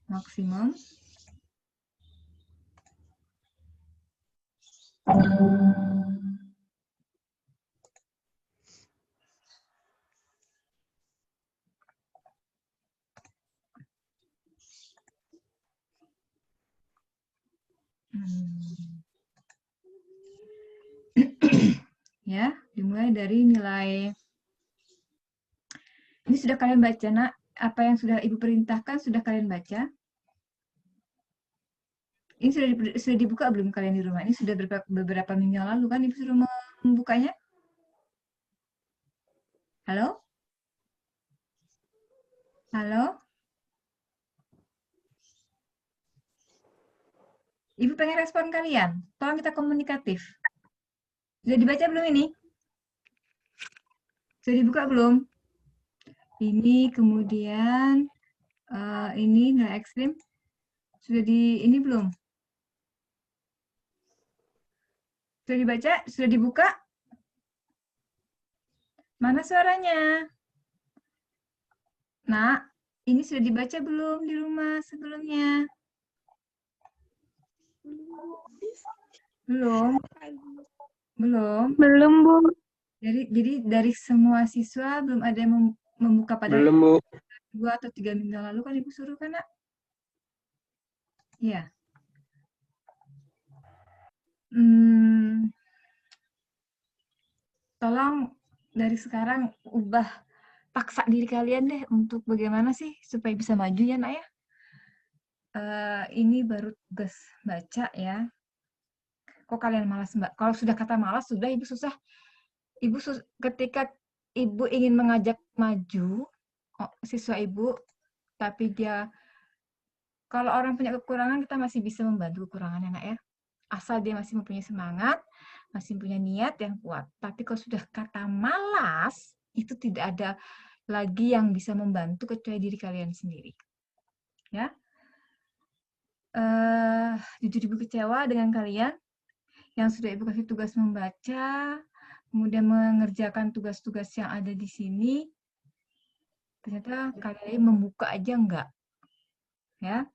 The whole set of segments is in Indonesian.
maksimum. Ya, dimulai dari nilai. Ini sudah kalian baca, Nak? Apa yang sudah Ibu perintahkan sudah kalian baca? Ini sudah dibuka belum kalian di rumah? Ini sudah beberapa minggu yang lalu kan Ibu sudah membukanya? Halo? Halo? Ibu pengen respon kalian. Tolong kita komunikatif. Sudah dibaca belum ini? Sudah dibuka belum? Ini kemudian ini nilai ekstrim. Sudah ini belum? Sudah dibaca? Sudah dibuka? Mana suaranya? Nak, ini sudah dibaca belum di rumah sebelumnya? Belum? Belum? Belum, Bu. Jadi dari semua siswa belum ada yang membuka pada Belum, Bu. 2 atau 3 minggu lalu kan Ibu suruh kan, Nak? Iya. Tolong dari sekarang ubah, paksa diri kalian deh untuk bagaimana sih supaya bisa maju ya, Nak ya. Ini baru tugas baca ya. Kok kalian malas, Mbak? Kalau sudah kata malas, sudah Ibu susah. Ketika Ibu ingin mengajak maju siswa Ibu, tapi dia, kalau orang punya kekurangan, kita masih bisa membantu kekurangannya, Nak ya. Asal dia masih mempunyai semangat, masih punya niat yang kuat. Tapi kalau sudah kata malas, itu tidak ada lagi yang bisa membantu kecuali diri kalian sendiri. Ya. Jujur Ibu kecewa dengan kalian yang sudah Ibu kasih tugas membaca, kemudian mengerjakan tugas-tugas yang ada di sini. Ternyata kalian membuka aja enggak. Ya.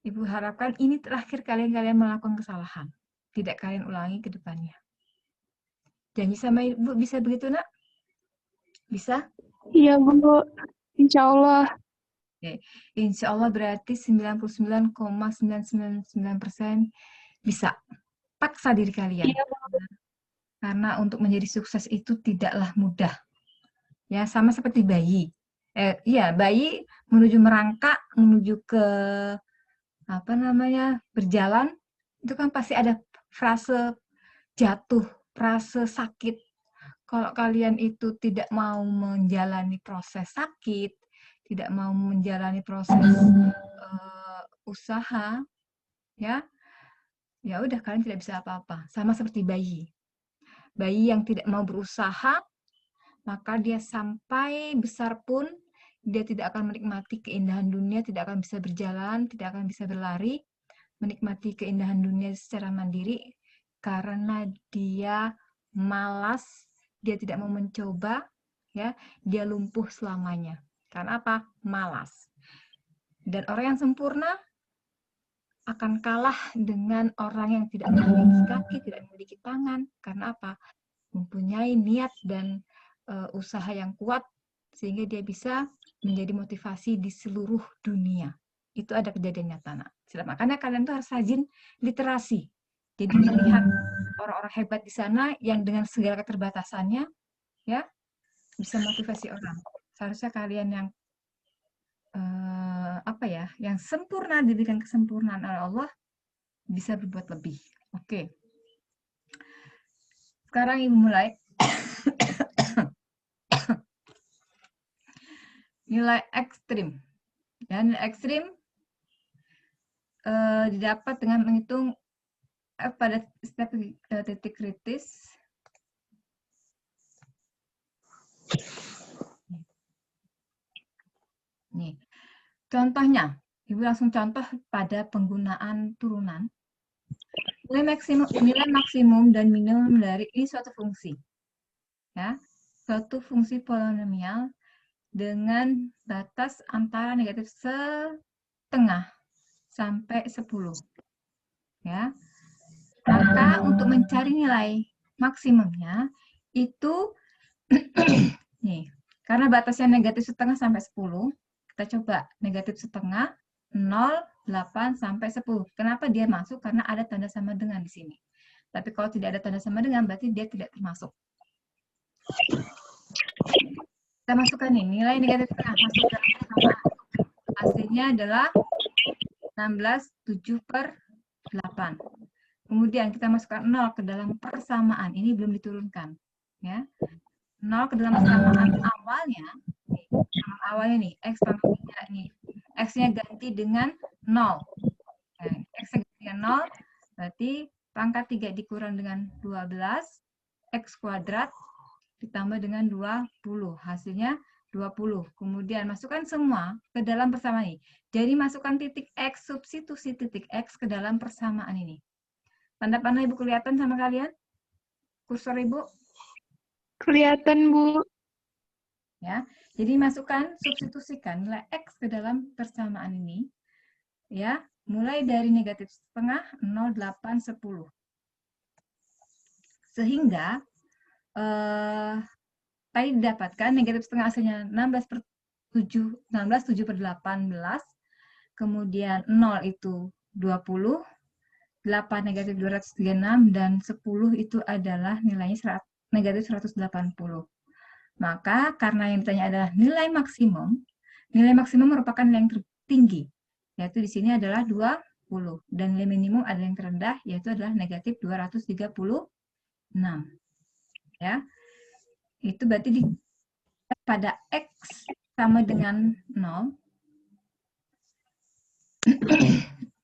Ibu harapkan ini terakhir kalian melakukan kesalahan. Tidak kalian ulangi ke depannya. Janji sama Ibu bisa begitu, Nak? Bisa? Iya, Bu. Insya Allah. Oke. Insya Allah berarti 99,999% bisa. Paksa diri kalian. Iya, Bu. Karena untuk menjadi sukses itu tidaklah mudah. Ya, sama seperti bayi. Iya, bayi menuju merangkak, menuju ke berjalan, itu kan pasti ada frase jatuh, frase sakit. Kalau kalian itu tidak mau menjalani proses sakit, tidak mau menjalani proses usaha, ya udah kalian tidak bisa apa-apa. Sama seperti bayi. Bayi yang tidak mau berusaha, maka dia sampai besar pun dia tidak akan menikmati keindahan dunia, tidak akan bisa berjalan, tidak akan bisa berlari, menikmati keindahan dunia secara mandiri karena dia malas, dia tidak mau mencoba, ya, dia lumpuh selamanya. Karena apa? Malas. Dan orang yang sempurna akan kalah dengan orang yang tidak memiliki kaki, tidak memiliki tangan. Karena apa? Mempunyai niat dan usaha yang kuat sehingga dia bisa menjadi motivasi di seluruh dunia. Itu ada kejadian nyata, Nak. Makanya kalian tuh harus rajin literasi. Jadi melihat orang-orang hebat di sana yang dengan segala keterbatasannya, ya, bisa motivasi orang. Seharusnya kalian yang yang sempurna, diberikan kesempurnaan oleh Allah, bisa berbuat lebih. Oke. Sekarang Ibu mulai. Nilai ekstrim. Dan nilai ekstrim didapat dengan menghitung pada setiap titik kritis. Nih, contohnya, Ibu langsung contoh pada penggunaan turunan. Nilai maksimum dan minimum dari ini suatu fungsi. Ya, suatu fungsi polinomial dengan batas antara negatif setengah sampai 10. Ya. Maka untuk mencari nilai maksimumnya itu nih, karena batasnya negatif setengah sampai 10, kita coba negatif setengah, 0, 8, sampai 10. Kenapa dia masuk? Karena ada tanda sama dengan di sini. Tapi kalau tidak ada tanda sama dengan, berarti dia tidak termasuk. Kita masukkan nih, nilai negatif setengah masuk dalam persamaan. Hasilnya adalah 16/7/8. Kemudian kita masukkan 0 ke dalam persamaan. Ini belum diturunkan. Ya. 0 ke dalam persamaan awalnya. Nih, X tambah 3 nih. X-nya ganti dengan 0. Nah, X-nya ganti dengan 0, berarti pangkat 3 dikurang dengan 12. X kuadrat ditambah dengan 20. Hasilnya 20. Kemudian masukkan semua ke dalam persamaan ini. Jadi masukkan titik X, substitusi titik X ke dalam persamaan ini. Tanda panah Ibu kelihatan sama kalian? Kursor Ibu? Kelihatan, Bu. Ya. Jadi masukkan, substitusikan nilai X ke dalam persamaan ini. Ya, mulai dari negatif setengah, 0, 8, 10. Sehingga tadi didapatkan negatif setengah hasilnya 16/7/18. Kemudian 0 itu 20. 8 negatif 236, dan 10 itu adalah nilainya negatif 180. Maka karena yang ditanya adalah nilai maksimum merupakan nilai yang tertinggi, yaitu di sini adalah 20. Dan nilai minimum adalah yang terendah, yaitu adalah negatif 236. Ya. Itu berarti pada X sama dengan 0,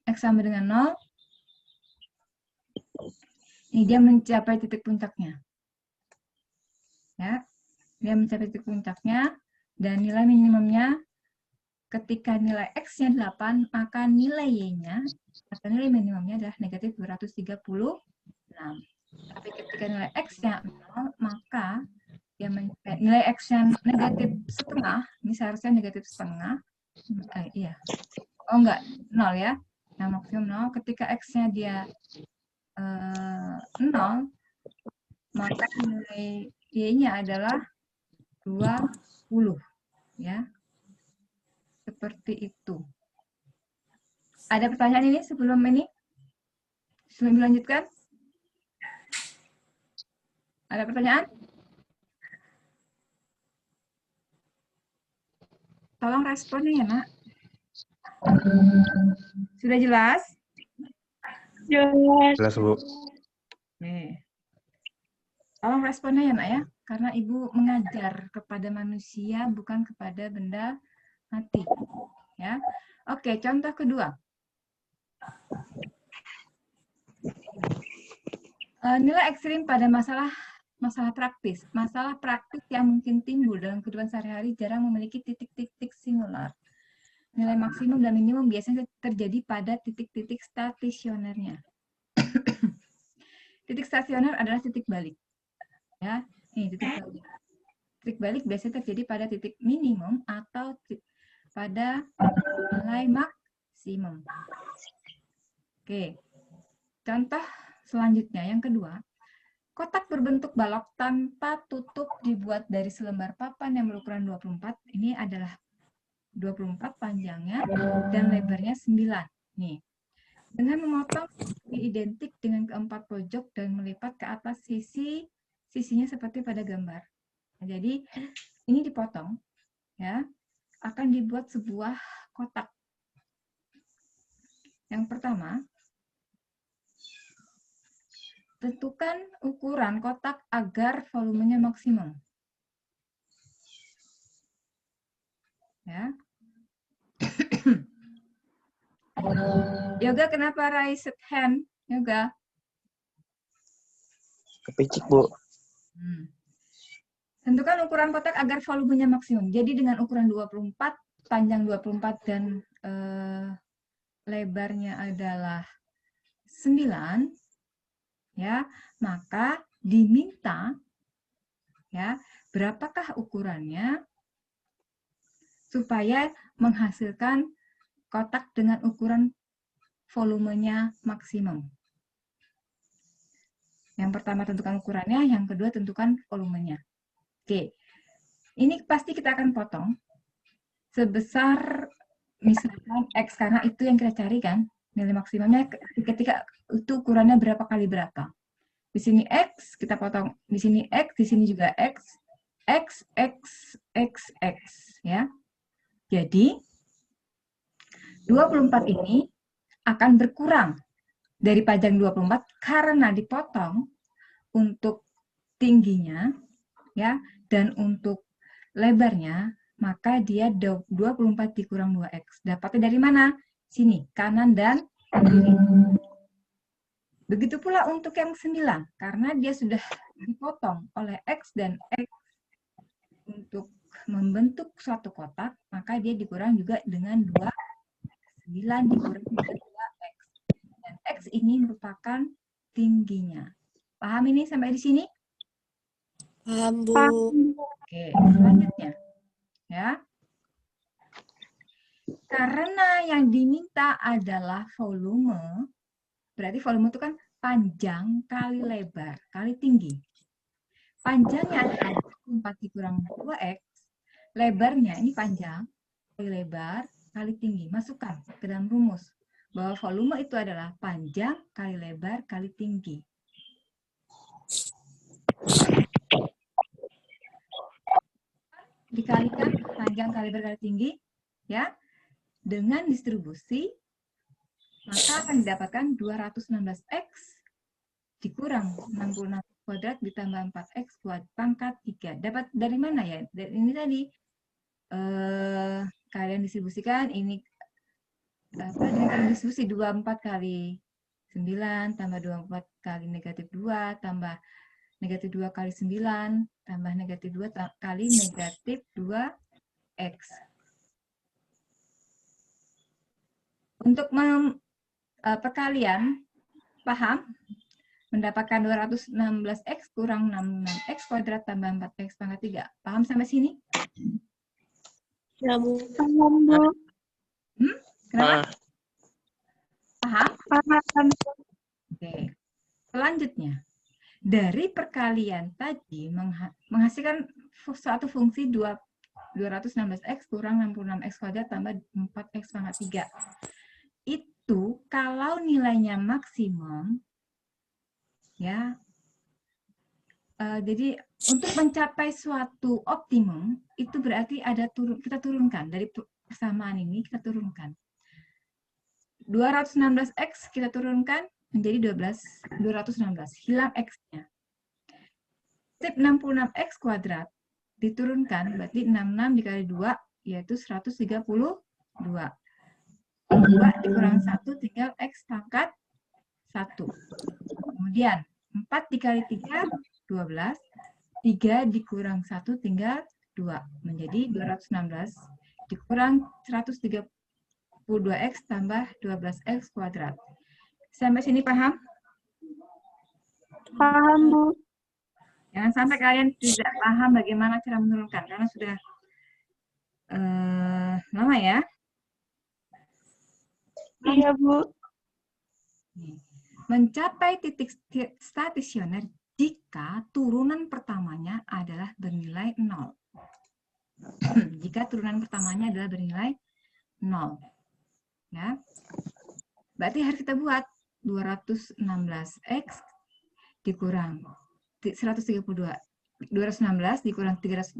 X sama dengan 0, ini dia mencapai titik puncaknya. Ya, dia mencapai titik puncaknya, dan nilai minimumnya ketika nilai X-nya 8, maka nilai Y-nya atau nilai minimumnya adalah negatif 236. Tapi ketika nilai X-nya 0, maka nilai X-nya negatif setengah, ini seharusnya negatif setengah. Iya. Oh enggak, 0 ya. Yang maksimum 0. Ketika X-nya dia 0, maka nilai Y-nya adalah 20. Ya. Seperti itu. Ada pertanyaan ini sebelum dilanjutkan? Ada pertanyaan? Tolong responnya ya, Nak. Sudah jelas? Jelas. Jelas, Bu. Oke. Tolong responnya ya, Nak ya. Karena Ibu mengajar kepada manusia, bukan kepada benda mati. Ya. Oke, contoh kedua. Nilai ekstrim pada masalah praktis. Masalah praktis yang mungkin timbul dalam kehidupan sehari-hari jarang memiliki titik-titik singular. Nilai maksimum dan minimum biasanya terjadi pada titik-titik stasionernya. Titik stasioner adalah titik balik. Ya, ini titik balik. Titik balik biasanya terjadi pada titik minimum atau pada nilai maksimum. Oke. Contoh selanjutnya, yang kedua. Kotak berbentuk balok tanpa tutup dibuat dari selembar papan yang berukuran 24. Ini adalah 24 panjangnya dan lebarnya 9. Nih. Dengan memotong identik dengan keempat pojok dan melipat ke atas sisinya seperti pada gambar. Nah, jadi ini dipotong, ya, akan dibuat sebuah kotak. Yang pertama, tentukan ukuran kotak agar volumenya maksimum. Ya. Yoga, kenapa raise hand? Yoga. Kepicik, Bu. Tentukan ukuran kotak agar volumenya maksimum. Jadi dengan ukuran 24, panjang 24 dan lebarnya adalah 9, ya, maka diminta, ya, berapakah ukurannya supaya menghasilkan kotak dengan ukuran volumenya maksimum. Yang pertama tentukan ukurannya, yang kedua tentukan volumenya. Oke, ini pasti kita akan potong sebesar misalkan X, karena itu yang kita cari kan, nilai maksimumnya ketika itu ukurannya berapa kali berapa. Di sini X, kita potong. Di sini X, di sini juga X. X, X, X, X. Ya. Jadi, 24 ini akan berkurang dari panjang 24 karena dipotong untuk tingginya ya dan untuk lebarnya, maka dia 24 dikurang 2X. Dapatnya dari mana? Sini, kanan dan kiri. Begitu pula untuk yang 9, karena dia sudah dipotong oleh X dan X untuk membentuk suatu kotak, maka dia dikurang juga dengan 2, 9 dikurang dengan 2X. Dan X ini merupakan tingginya. Paham ini sampai di sini? Paham, Bu. Oke, selanjutnya. Ya. Karena yang diminta adalah volume, berarti volume itu kan panjang kali lebar kali tinggi. Panjangnya adalah 4 dikurang 2X, lebarnya ini panjang kali lebar kali tinggi. Masukkan ke dalam rumus bahwa volume itu adalah panjang kali lebar kali tinggi. Dikalikan panjang kali lebar kali tinggi, ya, dengan distribusi, maka akan didapatkan 216X dikurang 66 kuadrat ditambah 4X pangkat 3. Dapat dari mana ya? Dari ini tadi. Kalian distribusikan, ini dengan distribusi 24 kali 9, tambah 24 kali negatif 2, tambah negatif 2 kali 9, tambah negatif 2 kali negatif 2X. Untuk perkalian, paham? Mendapatkan 216X kurang 66X kuadrat tambah 4X pangkat 3. Paham sampai sini? Ya, Bu. Paham, Bu. Kenapa? Paham? Paham. Oke. Selanjutnya, dari perkalian tadi menghasilkan suatu fungsi 216X kurang 66X kuadrat tambah 4X pangkat 3. Itu kalau nilainya maksimum, ya. Jadi untuk mencapai suatu optimum itu berarti ada kita turunkan dari persamaan ini, kita turunkan 216X kita turunkan menjadi 216, hilang X-nya. Sip 66X kuadrat diturunkan berarti 66 dikali 2 yaitu 132. 2 dikurang 1 tinggal X pangkat 1. Kemudian 4 dikali 3 12, 3 dikurang 1 tinggal 2, menjadi 216 dikurang 132X tambah 12X kuadrat. Sampai sini paham? Paham, Bu. Jangan sampai kalian tidak paham bagaimana cara menurunkan, karena sudah lama ya. Iya, Bu. Mencapai titik stasioner jika turunan pertamanya adalah bernilai 0. Jika turunan pertamanya adalah bernilai 0. Ya. Berarti harus kita buat 216X dikurang 132. 216 dikurang 312.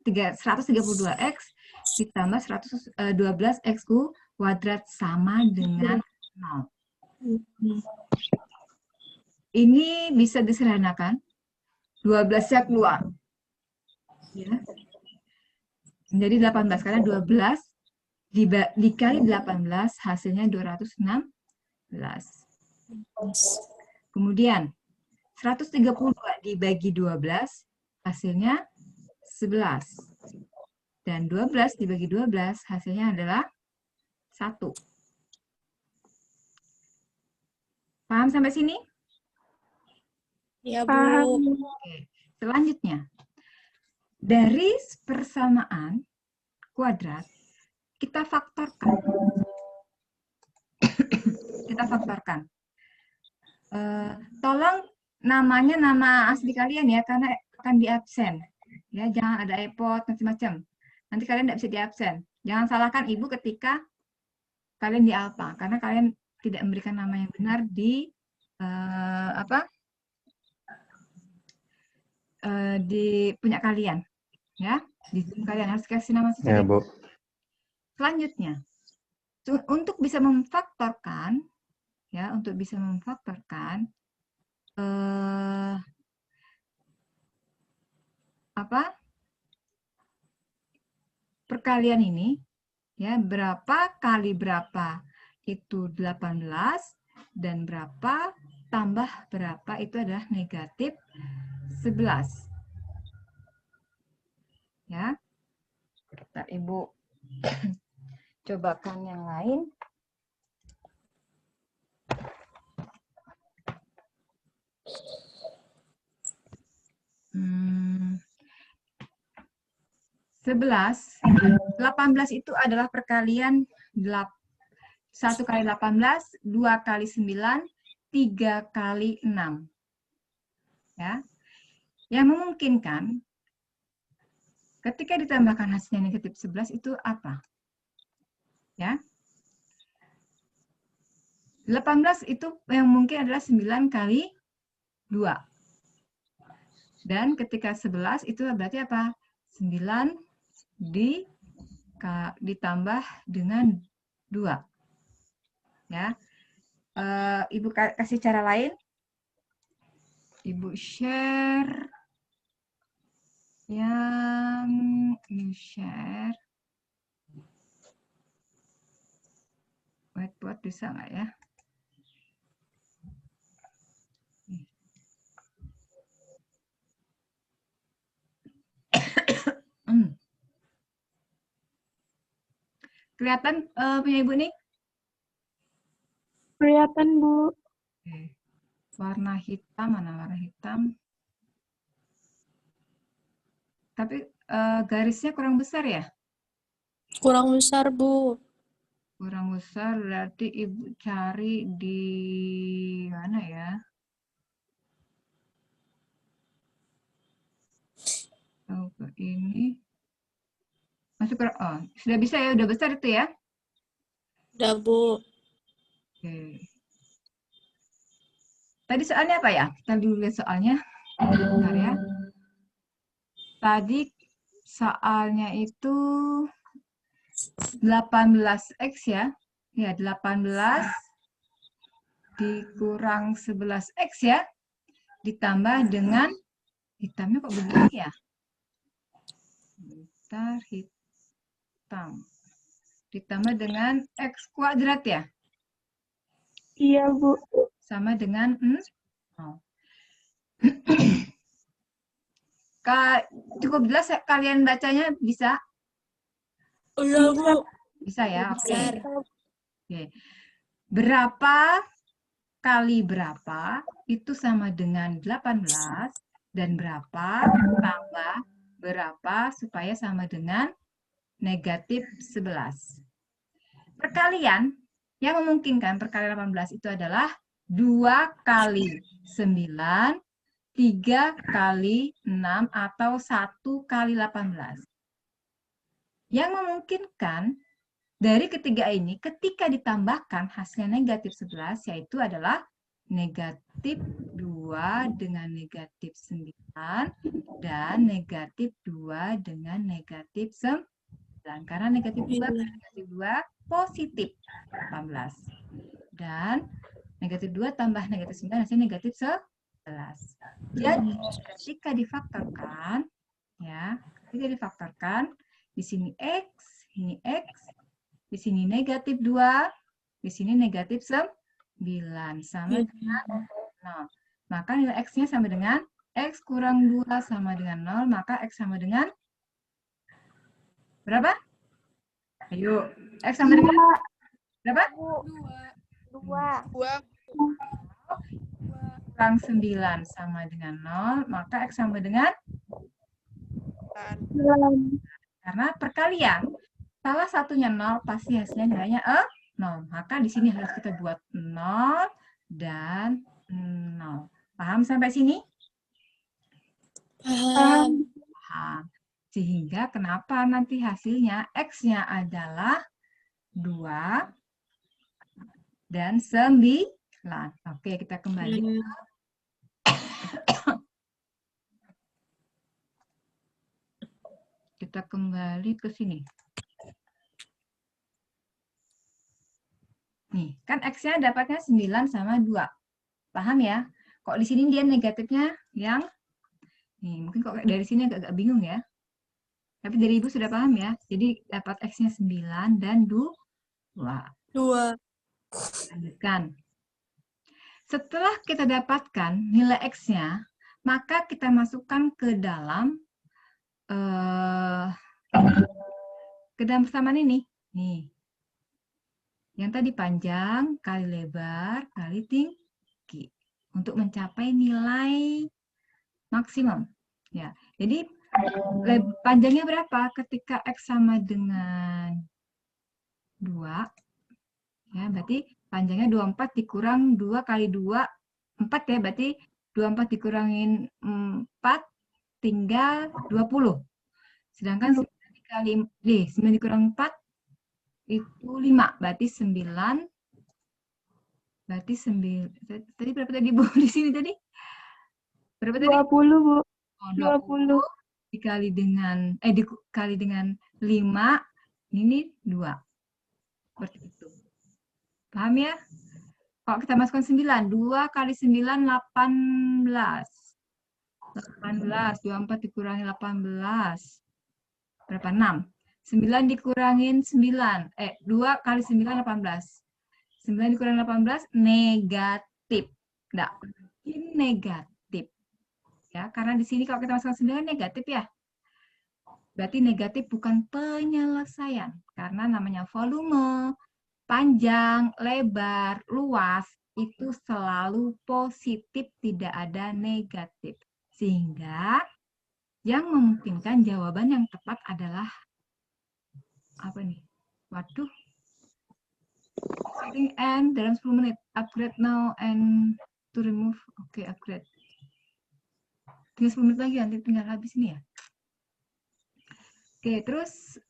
132X ditambah 112X kuadrat sama dengan 0. Ini bisa disederhanakan. 12-nya keluar. Ya. Menjadi 18. Karena 12 dikali 18 hasilnya 216. Kemudian 132 dibagi 12 hasilnya 11. Dan 12 dibagi 12 hasilnya adalah 1. Paham sampai sini? Ya, Bu. Paham. Oke. Selanjutnya, dari persamaan kuadrat, kita faktorkan. Kita faktorkan. Tolong namanya nama asli kalian ya, karena akan di absen. Ya, jangan ada iPod macam-macam. Nanti kalian tidak bisa di absen. Jangan salahkan ibu ketika kalian di alpha, karena kalian tidak memberikan nama yang benar di di punya kalian, ya. Di Zoom kalian harus kasih nama sesuai. Ya, Bu. Selanjutnya, untuk bisa memfaktorkan, ya, untuk bisa memfaktorkan perkalian ini, ya, berapa kali berapa itu 18 dan berapa tambah berapa itu adalah negatif 11. Ya. Bentar, Ibu cobakan yang lain. Hmm. 18 itu adalah perkalian 1 kali 18, 2 kali 9, 3 kali 6. Ya. Yang memungkinkan ketika ditambahkan hasilnya negatif 11 itu apa? Ya. 18 itu yang mungkin adalah 9 kali 2. Dan ketika 11 itu berarti apa? 9 ditambah dengan 2. Ya. Ibu kasih cara lain. Ibu share. Yang share. Whiteboard bisa nggak ya? Kelihatan punya Ibu nih? Kelihatan, Bu. Oke. Warna hitam, mana warna hitam? Tapi garisnya kurang besar ya? Kurang besar, Bu. Kurang besar berarti Ibu cari di mana ya? Coba ini. Masih kurang, oh, sudah bisa ya, udah besar itu ya? Udah, Bu. Oke. Tadi soalnya apa ya? Kita dulu lihat soalnya. Bentar ya. Tadi soalnya itu 18x ya. Ya, 18 dikurang 11x ya. Ditambah dengan, hitamnya kok begini ya? Bentar, hitam. Ditambah dengan x kuadrat ya? Iya, Bu. Sama dengan 0. Cukup jelas ya, kalian bacanya bisa? Udah, Bu. Bisa ya, oke. Besar. Oke. Berapa kali berapa itu sama dengan 18 dan berapa tambah berapa supaya sama dengan negatif 11. Perkalian yang memungkinkan perkalian 18 itu adalah 2 kali 9, 3 kali 6, atau 1 kali 18. Yang memungkinkan dari ketiga ini ketika ditambahkan hasilnya negatif 11 yaitu adalah negatif 2 dengan negatif 9 dan negatif 2 dengan negatif 9. Karena negatif 2 dan negatif 2 positif 18. Dan negatif 2 tambah negatif 9 hasilnya negatif 11. Jadi ketika difaktorkan, ya, ketika difaktorkan, di sini X, ini X, di sini negatif 2, di sini negatif 9, sama dengan 0. Maka nilai X-nya sama dengan X kurang 2 sama dengan 0, maka X sama dengan berapa? Ayo, X sama dengan berapa? 2. Kurang 9 sama dengan 0, maka X sama dengan? Karena perkalian salah satunya 0, pasti hasilnya nilainya 0. Maka di sini harus kita buat 0 dan 0. Paham sampai sini? Paham. Paham. Sehingga kenapa nanti hasilnya X-nya adalah 2 dan 9. Oke, kita kembali. Kita kembali ke sini. Nih, kan X-nya dapatnya 9 sama 2. Paham ya? Kok di sini dia negatifnya yang nih, mungkin kok dari sini agak bingung ya. Tapi dari Ibu sudah paham ya. Jadi dapat X-nya 9 dan 2. 2. Lanjutkan. Setelah kita dapatkan nilai X-nya, maka kita masukkan ke dalam persamaan ini. Nih. Yang tadi panjang kali lebar kali tinggi untuk mencapai nilai maksimum. Ya. Jadi panjangnya berapa ketika X sama dengan 2? Ya, berarti panjangnya 24 dikurang 2 kali 2, 4 ya, berarti 24 dikurangin 4 tinggal 20. Sedangkan 9 dikurang 4 itu 5, berarti 9. Berarti 9. Tadi berapa tadi Bu di sini tadi? Berapa tadi? 20, Bu. Oh, 20 dikali dengan dikali dengan 5, ini 2. Seperti itu. Paham ya? Kalau kita masukkan 9, 2 kali 9, 18. 18, 24 dikurangi 18. Berapa? 6. 9 dikurangin 9. 2 kali 9, 18. 9 dikurangi 18, negatif. Enggak, ini negatif. Ya, karena di sini kalau kita masukkan 9 negatif ya. Berarti negatif bukan penyelesaian. Karena namanya volume, panjang, lebar, luas, itu selalu positif, tidak ada negatif. Sehingga yang memungkinkan jawaban yang tepat adalah apa nih? Waduh. Setting end dalam 10 menit. Upgrade now and to remove. Oke, upgrade. Tinggal 10 menit lagi, nanti tinggal habis ini ya. Oke, terus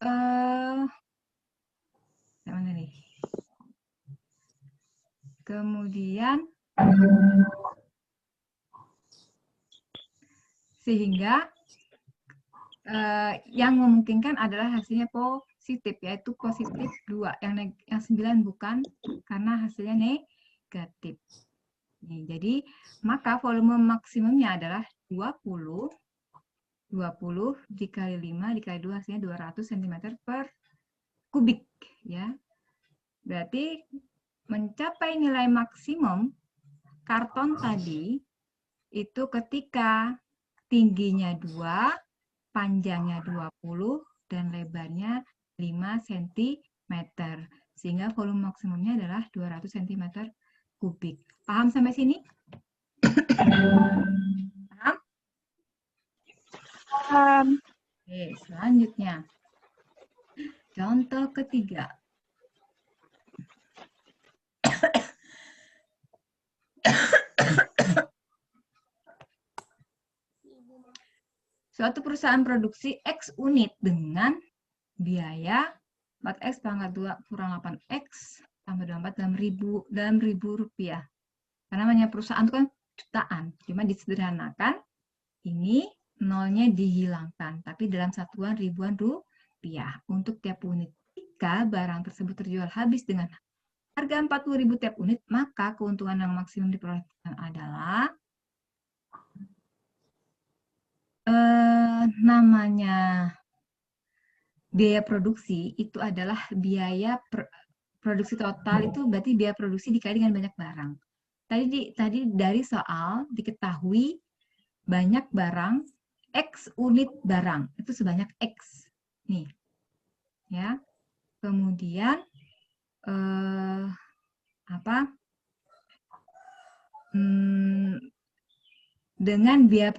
yang mana nih? Kemudian sehingga yang memungkinkan adalah hasilnya positif, yaitu positif 2. Yang 9 bukan, karena hasilnya negatif. Nih, jadi maka volume maksimumnya adalah 20 dikali 5 dikali 2 hasilnya 200 cm per kubik. Ya. Berarti mencapai nilai maksimum karton tadi itu ketika tingginya 2, panjangnya 20, dan lebarnya 5 cm. Sehingga volume maksimumnya adalah 200 cm kubik. Paham sampai sini? Paham? Paham. Oke, selanjutnya. Contoh ketiga. Suatu perusahaan produksi X unit dengan biaya 4X pangkat 2 kurang 8X tambah 24 dalam ribu rupiah. Karena namanya perusahaan itu kan jutaan. Cuma disederhanakan, ini nolnya dihilangkan. Tapi dalam satuan ribuan rupiah. Untuk tiap unit. Jika barang tersebut terjual habis dengan harga 40.000 tiap unit, maka keuntungan yang maksimum diperolehkan adalah namanya biaya produksi itu adalah biaya produksi total, itu berarti biaya produksi dikali dengan banyak barang. Tadi dari soal diketahui banyak barang, X unit barang, itu sebanyak X. Nih. Ya. Kemudian dengan biaya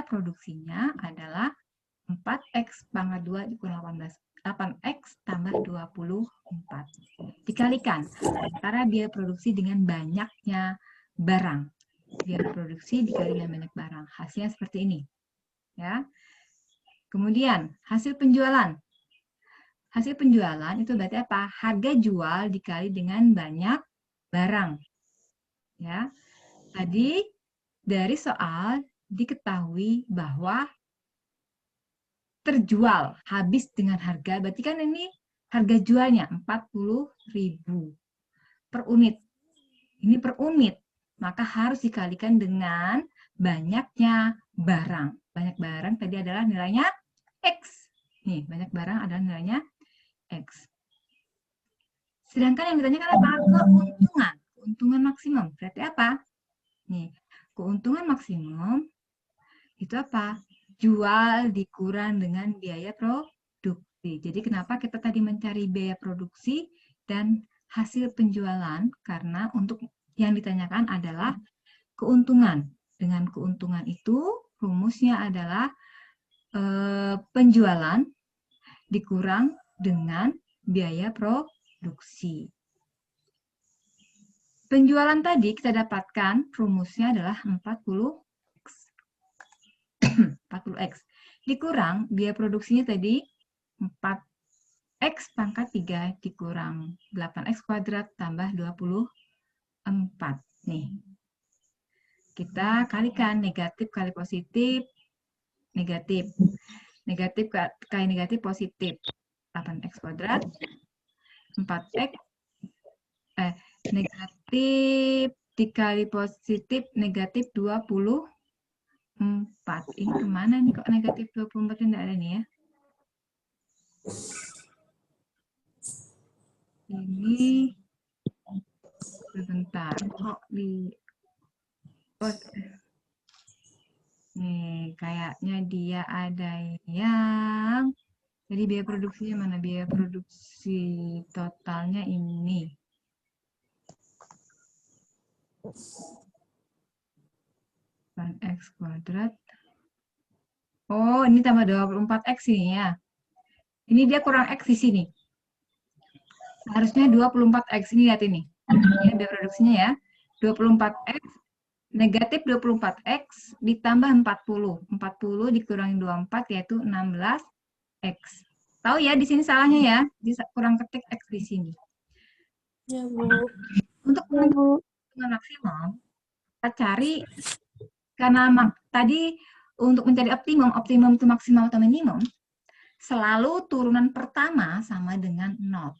produksinya adalah 4x pangkat 2 dikurang 18. 8x tambah 24. Dikalikan antara biaya produksi dengan banyaknya barang. Biaya produksi dikali dengan banyak barang. Hasilnya seperti ini. Ya. Kemudian, hasil penjualan. Hasil penjualan itu berarti apa? Harga jual dikali dengan banyak barang. Ya. Tadi dari soal diketahui bahwa terjual habis dengan harga, berarti kan ini harga jualnya 40.000 per unit. Ini per unit, maka harus dikalikan dengan banyaknya barang. Banyak barang tadi adalah nilainya X. Nih, banyak barang adalah nilainya X. Sedangkan yang ditanyakan apa? Keuntungan. Keuntungan maksimum. Berarti apa? Nih, keuntungan maksimum itu apa? Jual dikurang dengan biaya produksi. Jadi kenapa kita tadi mencari biaya produksi dan hasil penjualan? Karena untuk yang ditanyakan adalah keuntungan. Dengan keuntungan itu rumusnya adalah penjualan dikurang dengan biaya produksi. Penjualan tadi kita dapatkan rumusnya adalah 40x. 40x. Dikurang biaya produksinya tadi 4x pangkat 3 dikurang 8x kuadrat tambah 24. Nih. Kita kalikan negatif kali positif, negatif. Negatif kali negatif positif. 8x kuadrat, 4x, negatif dikali positif, negatif 24. Ini kemana nih kok negatif 24 tidak ada nih ya? Ini sebentar kok di nih kayaknya dia ada yang jadi biaya produksinya mana? Biaya produksi totalnya ini. X kuadrat. Oh, ini tambah 24x ini ya. Ini dia kurang X di sini. Harusnya 24x. Ini lihat ini. Ini biaya produksinya ya. 24x negatif 24x ditambah 40. 40 dikurangi 24 yaitu 16x. Tahu ya di sini salahnya ya. Kurang ketik x di sini. Ya, Bu. Untuk keuntungan maksimum, kita cari karena tadi untuk mencari optimum itu maksimal atau minimum, selalu turunan pertama sama dengan 0.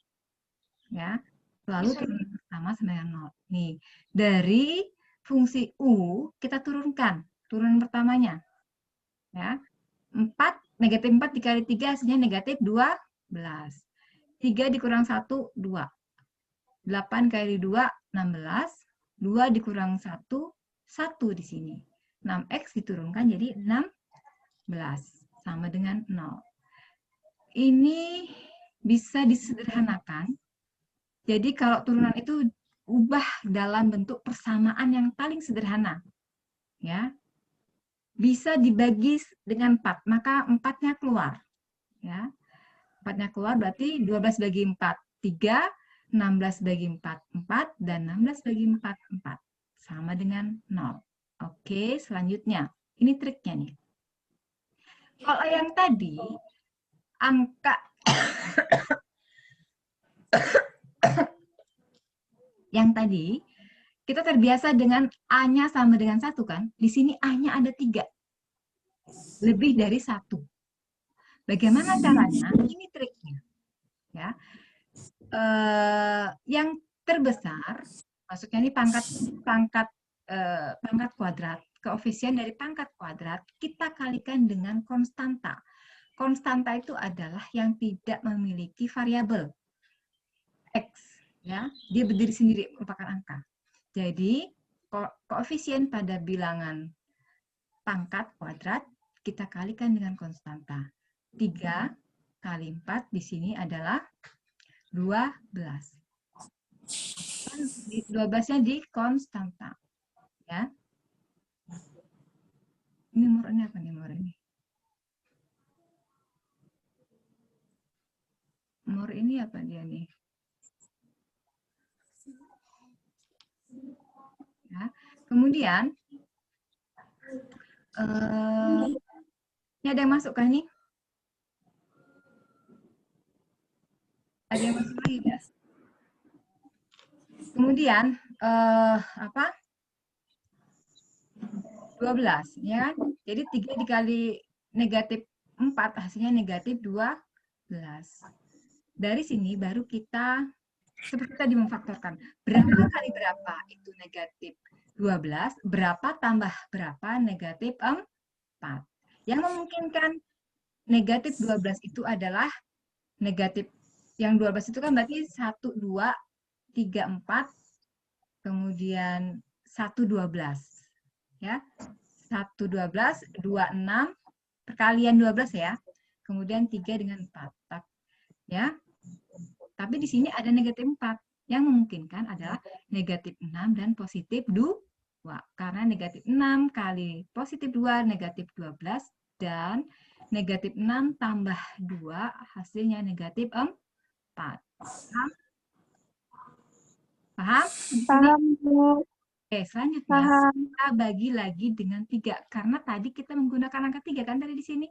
Ya. Selalu turunan pertama sama dengan 0. Nih, dari fungsi U kita turunkan turunan pertamanya. Ya. 4, negatif 4 dikali 3 hasilnya negatif 12. 3 dikurang 1, 2. 8 kali 2, 16. 2 dikurang 1, 1 di sini. 6x diturunkan jadi 16. Sama dengan 0. Ini bisa disederhanakan. Jadi kalau turunan itu ubah dalam bentuk persamaan yang paling sederhana. Ya. Bisa dibagi dengan 4, maka 4-nya keluar. Ya. 4-nya keluar berarti 12 bagi 4, 3, 16 bagi 4, 4, dan 16 bagi 4, 4. Sama dengan 0. Oke, selanjutnya. Ini triknya nih. Kalau yang tadi, angka yang tadi, kita terbiasa dengan A-nya sama dengan 1 kan? Di sini A-nya ada 3. Lebih dari 1. Bagaimana caranya? Ini triknya. Ya. Yang terbesar, maksudnya ini pangkat kuadrat, koefisien dari pangkat kuadrat kita kalikan dengan konstanta. Konstanta itu adalah yang tidak memiliki variabel x, ya, dia berdiri sendiri merupakan angka. Jadi koefisien pada bilangan pangkat kuadrat kita kalikan dengan konstanta. 3 kali 4 di sini adalah 12. 12-nya di konstanta. Ya. Ini nomornya apa nih nomor ini? more ini apa dia nih? Ya. Kemudian, ini ada yang masuk kan nih? Ada yang masuk lagi nggak? Kemudian, apa? 12, ya kan? Jadi 3 dikali negatif 4, hasilnya negatif 12. Dari sini baru kita, seperti tadi memfaktorkan. Berapa kali berapa itu negatif 12, berapa tambah berapa negatif 4. Yang memungkinkan negatif 12 itu adalah negatif, yang 12 itu kan berarti 1, 2, 3, 4, kemudian 1, 12. Ya, 1, 12, 2, 6, perkalian 12 ya. Kemudian 3 dengan 4. Ya. Tapi di sini ada negatif 4. Yang memungkinkan adalah negatif 6 dan positif 2. Karena negatif 6 kali positif 2, negatif 12. Dan negatif 6 tambah 2, hasilnya negatif 4. Paham? Paham? Paham, Bu. Oke, selanjutnya Paham. kita bagi lagi dengan 3. Karena tadi kita menggunakan angka 3 kan tadi di sini.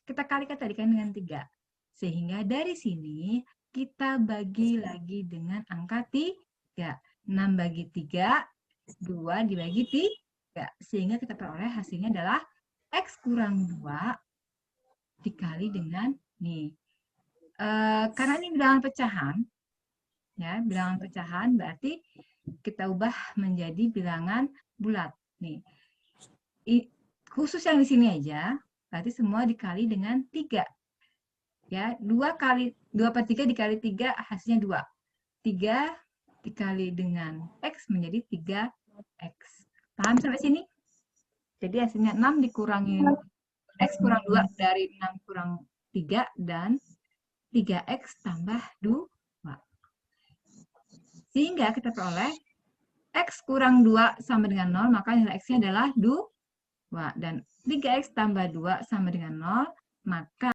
Kita kalikan tadi kan dengan 3. Sehingga dari sini kita bagi lagi dengan angka 3. 6 bagi 3, 2 dibagi 3. Sehingga kita peroleh hasilnya adalah X kurang 2 dikali dengan nih. Karena ini bilangan pecahan, ya, bilangan pecahan berarti kita ubah menjadi bilangan bulat. Nih. Khusus yang di sini aja, berarti semua dikali dengan 3. Ya, 2 per 3 dikali 3 hasilnya 2. 3 dikali dengan X menjadi 3X. Paham sampai sini? Jadi hasilnya 6 dikurangin X kurang 2 dari 6 kurang 3 dan 3X tambah 2. Sehingga kita peroleh X kurang 2 sama dengan 0, maka nilai X-nya adalah 2. Dan 3X tambah 2 sama dengan 0, maka